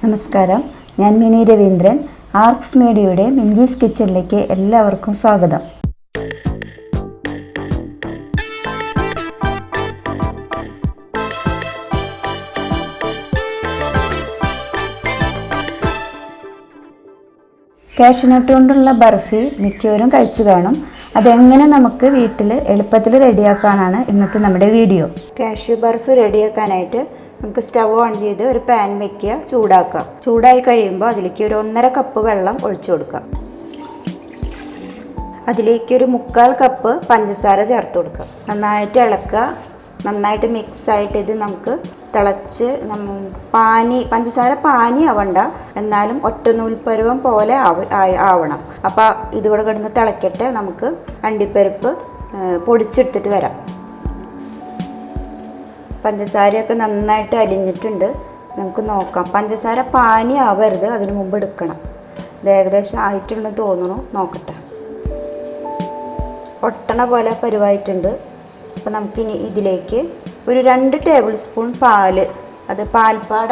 നമസ്കാരം, ഞാൻ mini Raveendran. Arcs മീഡിയയുടെ മിഞ്ചീസ് കിച്ചണിലേക്ക് എല്ലാവർക്കും സ്വാഗതം. കാഷ്യൂനട്ട് കൊണ്ടുള്ള ബർഫി മിക്കവരും കഴിച്ചു കാണും. അതെങ്ങനെ നമുക്ക് വീട്ടിൽ എളുപ്പത്തിൽ റെഡിയാക്കാനാണ് ഇന്നത്തെ നമ്മുടെ വീഡിയോ. കാഷ്യൂ ബർഫി റെഡിയാക്കാനായിട്ട് നമുക്ക് സ്റ്റവ് ഓൺ ചെയ്ത് ഒരു പാൻ വെക്കുക, ചൂടാക്കുക. ചൂടായി കഴിയുമ്പോൾ അതിലേക്ക് ഒരു 1.5 കപ്പ് വെള്ളം ഒഴിച്ചു കൊടുക്കുക. അതിലേക്ക് ഒരു 1/4 കപ്പ് പഞ്ചസാര ചേർത്ത് കൊടുക്കുക. നന്നായിട്ട് ഇളക്കുക. നന്നായിട്ട് മിക്സായിട്ട് ഇത് നമുക്ക് തിളച്ച് പഞ്ചസാര പാനി ആവണ്ട, എന്നാലും ഒറ്റനൂൽപ്പരുവം പോലെ ആവണം. അപ്പോൾ ഇതുകൂടെ കിടന്ന് തിളക്കട്ടെ. നമുക്ക് അണ്ടിപ്പരിപ്പ് പൊടിച്ചെടുത്തിട്ട് വരാം. പഞ്ചസാരയൊക്കെ നന്നായിട്ട് അലിഞ്ഞിട്ടുണ്ട്. നമുക്ക് നോക്കാം. പഞ്ചസാര പാനി ആവരുത്, അതിന് മുമ്പ് എടുക്കണം. ഇത് ഏകദേശം ആയിട്ടുണ്ടെന്ന് തോന്നുന്നു. നോക്കട്ടെ. ഒട്ടണ പോലെ പരുവായിട്ടുണ്ട്. അപ്പോൾ നമുക്കിനി ഇതിലേക്ക് ഒരു 2 ടേബിൾ സ്പൂൺ പാല്, അത് പാൽപ്പാട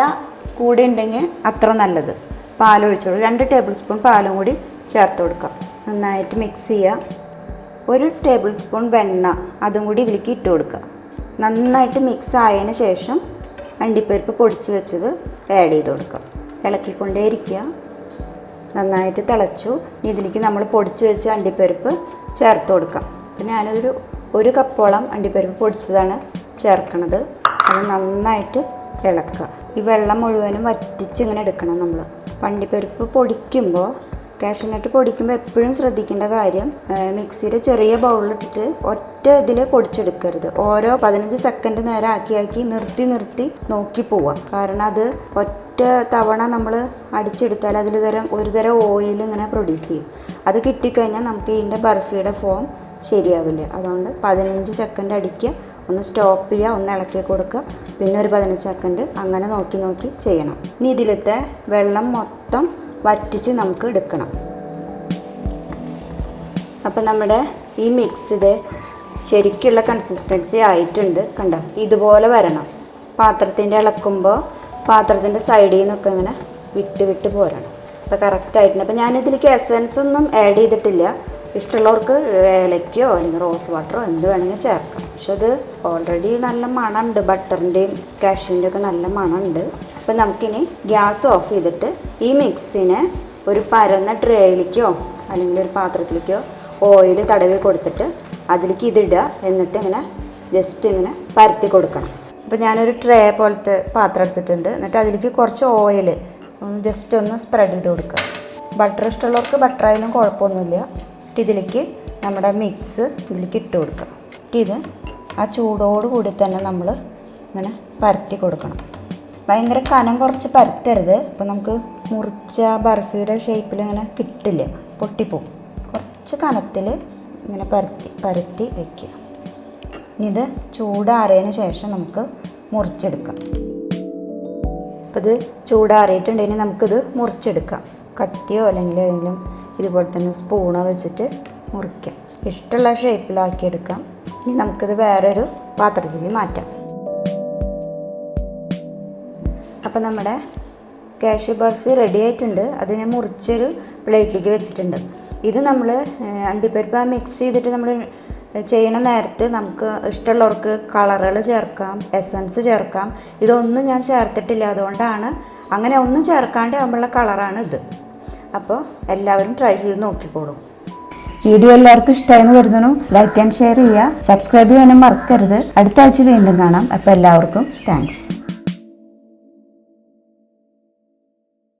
കൂടി ഉണ്ടെങ്കിൽ അത്ര നല്ലത്, പാലൊഴിച്ചോളൂ. 2 ടേബിൾ സ്പൂൺ പാലും കൂടി ചേർത്ത് കൊടുക്കാം. നന്നായിട്ട് മിക്സ് ചെയ്യുക. 1 ടേബിൾ സ്പൂൺ വെണ്ണ, അതും കൂടി ഇതിലേക്ക് ഇട്ട് കൊടുക്കുക. നന്നായിട്ട് മിക്സ് ആയതിന് ശേഷം അണ്ടിപ്പരിപ്പ് പൊടിച്ച് വെച്ചത് ആഡ് ചെയ്ത് കൊടുക്കുക. ഇളക്കിക്കൊണ്ടേ ഇരിക്കുക. നന്നായിട്ട് തിളച്ചു. ഇതിലേക്ക് നമ്മൾ പൊടിച്ച് വെച്ച അണ്ടിപ്പരിപ്പ് ചേർത്ത് കൊടുക്കാം. അപ്പം ഞാനൊരു 1 കപ്പോളം അണ്ടിപ്പരിപ്പ് പൊടിച്ചതാണ് ചേർക്കണത്. അത് നന്നായിട്ട് ഇളക്കുക. ഈ വെള്ളം മുഴുവനും വറ്റിച്ച് ഇങ്ങനെ എടുക്കണം നമ്മൾ. അണ്ടിപ്പരിപ്പ് പൊടിക്കുമ്പോൾ, കാഷ്യൂനട്ട് പൊടിക്കുമ്പോൾ എപ്പോഴും ശ്രദ്ധിക്കേണ്ട കാര്യം, മിക്സിയുടെ ചെറിയ ബൗളിലിട്ടിട്ട് ഒറ്റ ഇതിൽ പൊടിച്ചെടുക്കരുത്. ഓരോ 15 സെക്കൻഡ് നേരം ആക്കി നിർത്തി നോക്കി പോവാം. കാരണം അത് ഒറ്റ തവണ നമ്മൾ അടിച്ചെടുത്താൽ അതിൽ ഒരു തരം ഓയിൽ ഇങ്ങനെ പ്രൊഡ്യൂസ് ചെയ്യും. അത് കിട്ടിക്കഴിഞ്ഞാൽ നമുക്ക് ഇതിൻ്റെ ബർഫിയുടെ ഫോം ശരിയാവില്ല. അതുകൊണ്ട് 15 സെക്കൻഡ് അടിക്കുക, ഒന്ന് സ്റ്റോപ്പ് ചെയ്യുക, ഒന്ന് ഇളക്കി കൊടുക്കുക, പിന്നെ ഒരു 15 സെക്കൻഡ്, അങ്ങനെ നോക്കി ചെയ്യണം. ഇനി ഇതിലത്തെ വെള്ളം മൊത്തം വറ്റിച്ച് നമുക്ക് എടുക്കണം. അപ്പം നമ്മുടെ ഈ മിക്സ് ശരിക്കുള്ള കൺസിസ്റ്റൻസി ആയിട്ടുണ്ട്. കണ്ടോ, ഇതുപോലെ വരണം. പാത്രത്തിൻ്റെ ഇളക്കുമ്പോൾ പാത്രത്തിൻ്റെ സൈഡിൽ നിന്നൊക്കെ ഇങ്ങനെ വിട്ട് പോരണം. അപ്പോൾ കറക്റ്റായിട്ടുണ്ട്. അപ്പോൾ ഞാനിതിലേക്ക് എസൻസ് ഒന്നും ആഡ് ചെയ്തിട്ടില്ല. ഇഷ്ടമുള്ളവർക്ക് ഏലക്കയോ അല്ലെങ്കിൽ റോസ് വാട്ടറോ എന്ത് വേണമെങ്കിൽ ചേർക്കാം. പക്ഷെ അത് ഓൾറെഡി നല്ല മണമുണ്ട്. ബട്ടറിൻ്റെയും കാഷ്യൂവിൻ്റെ ഒക്കെ നല്ല മണമുണ്ട്. അപ്പം നമുക്കിനി ഗ്യാസ് ഓഫ് ചെയ്തിട്ട് ഈ മിക്സിനെ ഒരു പരന്ന ട്രേയിലേക്കോ അല്ലെങ്കിൽ ഒരു പാത്രത്തിലേക്കോ ഓയിൽ തടവി കൊടുത്തിട്ട് അതിലേക്ക് ഇതിടുക. എന്നിട്ട് ഇങ്ങനെ ജസ്റ്റ് ഇങ്ങനെ പരത്തി കൊടുക്കണം. അപ്പോൾ ഞാനൊരു ട്രേ പോലത്തെ പാത്രം എടുത്തിട്ടുണ്ട്. എന്നിട്ട് അതിലേക്ക് കുറച്ച് ഓയിൽ ജസ്റ്റ് ഒന്ന് സ്പ്രെഡ് ചെയ്ത് കൊടുക്കുക. ബട്ടർ ഇഷ്ടമുള്ളവർക്ക് ബട്ടർ ആയാലും കുഴപ്പമൊന്നുമില്ല. ഇതിലേക്ക് നമ്മുടെ മിക്സ് ഇതിലേക്ക് ഇട്ട് കൊടുക്കുക. ഇത് ആ ചൂടോട് കൂടി തന്നെ നമ്മൾ ഇങ്ങനെ പരത്തി കൊടുക്കണം. ഭയങ്കര കനം കുറച്ച് പരത്തരുത്. അപ്പോൾ നമുക്ക് മുറിച്ച ബർഫിയുടെ ഷേപ്പിൽ ഇങ്ങനെ കിട്ടില്ല, പൊട്ടിപ്പോവും. കുറച്ച് കനത്തിൽ ഇങ്ങനെ പരത്തി വയ്ക്കുക. ഇനി ഇത് ചൂടാറിയതിന് ശേഷം നമുക്ക് മുറിച്ചെടുക്കാം. അപ്പോൾ ഇത് ചൂടാറിയിട്ടുണ്ടെങ്കിൽ നമുക്കിത് മുറിച്ചെടുക്കാം. കത്തിയോ അല്ലെങ്കിൽ ഏതെങ്കിലും ഇതുപോലെ തന്നെ സ്പൂണോ വെച്ചിട്ട് മുറിക്കാം. ഇഷ്ടമുള്ള ഷേപ്പിലാക്കിയെടുക്കാം. ഇനി നമുക്കിത് വേറൊരു പാത്രത്തിൽ മാറ്റാം. അപ്പോൾ നമ്മുടെ കാഷ്യൂ ബർഫി റെഡി ആയിട്ടുണ്ട്. അത് ഞാൻ മുറിച്ചൊരു പ്ലേറ്റിലേക്ക് വെച്ചിട്ടുണ്ട്. ഇത് നമ്മൾ അണ്ടിപ്പരിപ്പ് മിക്സ് ചെയ്തിട്ട് നമ്മൾ ചെയ്യണ നേരത്ത് നമുക്ക് ഇഷ്ടമുള്ളവർക്ക് കളറുകൾ ചേർക്കാം, എസൻസ് ചേർക്കാം. ഇതൊന്നും ഞാൻ ചേർത്തിട്ടില്ല. അതുകൊണ്ടാണ് അങ്ങനെ ഒന്നും ചേർക്കാണ്ട് ആകുമ്പോഴുള്ള കളറാണ് ഇത്. അപ്പോൾ എല്ലാവരും ട്രൈ ചെയ്ത് നോക്കിക്കോളും. വീഡിയോ എല്ലാവർക്കും ഇഷ്ടമായെന്ന് കരുതുന്നു. ലൈക്ക് ആൻഡ് ഷെയർ ചെയ്യുക. സബ്സ്ക്രൈബ് ചെയ്യാനും മറക്കരുത്. അടുത്ത ആഴ്ച വീണ്ടും കാണാം. അപ്പോൾ എല്ലാവർക്കും താങ്ക്സ്.